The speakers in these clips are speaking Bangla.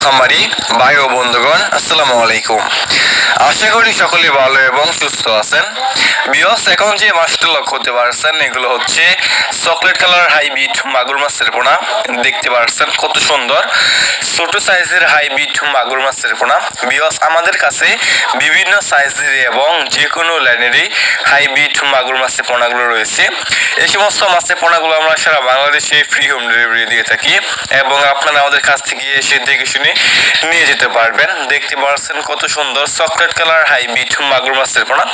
খামারি ভাই ও বন্ধুগণ, আসসালামু আলাইকুম। আশা করি সকলে ভালো এবং সুস্থ আছেন। বিয়স, এখন যে মাছটা লক্ষ্য করতে পারছেন, এগুলো হচ্ছে চকলেট কালার হাইব্রিড মাগুর মাছের পোনা। দেখতে পাচ্ছেন কত সুন্দর ছোট সাইজের হাইব্রিড মাগুর মাছের পোনা। বিয়স, আমাদের কাছে বিভিন্ন সাইজের এবং যে কোনো লাইনেরই হাইব্রিড মাগুর মাছের পোনাগুলো রয়েছে। এই সমস্ত মাছের পোনাগুলো আমরা সারা বাংলাদেশে ফ্রি হোম ডেলিভারি দিয়ে থাকি এবং আপনারা আমাদের কাছ থেকে এসে দেখে শুনে নিয়ে যেতে পারবেন। দেখতে পাচ্ছেন কত সুন্দর চকলেট কালার হাইব্রিড মাগুর মাছের পোনা।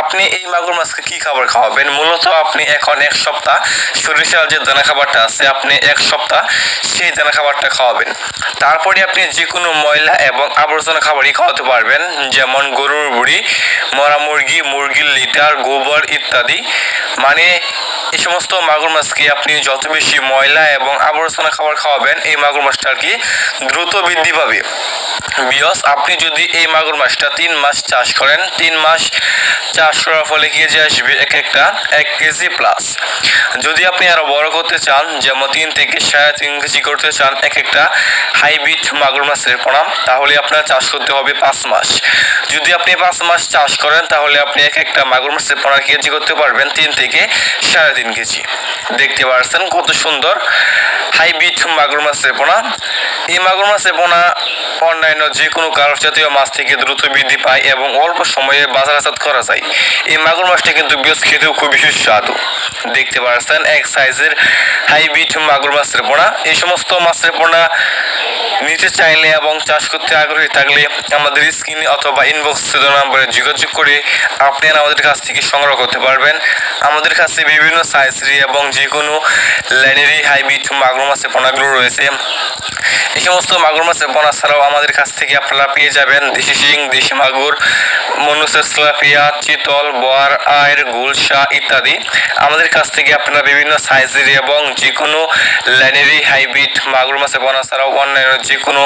আপনি এই মাগুর মাছকে কি খাবার খাওয়াবেন? মূলত আপনি এখন এক সপ্তাহ সরিষার যে দানা খাবারটা আছে, আপনি এক সপ্তাহ সেই দানা খাবারটা খাওয়াবেন। তারপরে আপনি যে কোনো ময়লা এবং আবর্জনা খাবারই খাওয়াতে পারবেন, যেমন গরুর বুড়ি, মরা মুরগি, মুরগির লিটার, গোবর ইত্যাদি। মানে এই সমস্ত মাগুর মাছকে আপনি যত বেশি ময়লা এবং আবর্জনা খাবার খাওয়াবেন, এই মাগুর মাছটা আর কি দ্রুত বৃদ্ধি পাবে। বিয়স, আপনি যদি এই মাগুর মাছটা 3 মাস চাষ করেন, 3 মাস চাষ করার ফলে কেজি আসবে একটা 1 কেজি প্লাস। যদি আপনি আরো বড় করতে চান, যেমন 3 থেকে 3.5 কেজি করতে চান একটা হাইব্রিড মাগুর মাছের পোনা, তাহলে আপনার চাষ করতে হবে 5 মাস। যদি আপনি 5 মাস চাষ করেন, তাহলে আপনি একটা মাগুর মাছের পোনা কেজি করতে পারবেন 3 থেকে 3.5 কেজি। দেখতে পাচ্ছেন কত সুন্দর হাইব্রিড মাগুর মাছের পোনা। এই মাগুর মাছের পোনা অন্যান্য যে কোনো কার্প জাতীয় মাছ থেকে দ্রুত বৃদ্ধি পায় এবং অল্প সময়ে বাজারজাত করা যায়। এই মাগুর মাছটা কিন্তু বেশ খেতেও খুবই সুস্বাদু। দেখতে পাচ্ছেন এক সাইজের হাইব্রিড মাগুর মাছের পোনা। এই সমস্ত মাছের পোনা নিতে চাইলে এবং চাষ করতে আগ্রহী থাকলে আমাদের স্ক্রিনে অথবা ইনবক্সে নাম্বারে যোগাযোগ করে আপনারা আমাদের কাছ থেকে সংগ্রহ করতে পারবেন। আমাদের কাছে বিভিন্ন সাইজের এবং যে কোনো লাইনেরই হাইব্রিড মাগুর মাছের পোনাগুলো রয়েছে। এই সমস্ত মাগুর মাছের পোনা ছাড়াও আমাদের কাছ থেকে আপনারা পেয়ে যাবেন দেশি শিং, দেশি মাগুর, মনুসের তেলাপিয়া, চিতল, বোয়াল, আইড়, গুলশা ইত্যাদি। আমাদের কাছ থেকে আপনারা বিভিন্ন সাইজের এবং যে কোনো লাইনেরই হাইব্রিড মাগুর মাছের পোনা ছাড়াও অন্যান্য যে কোনো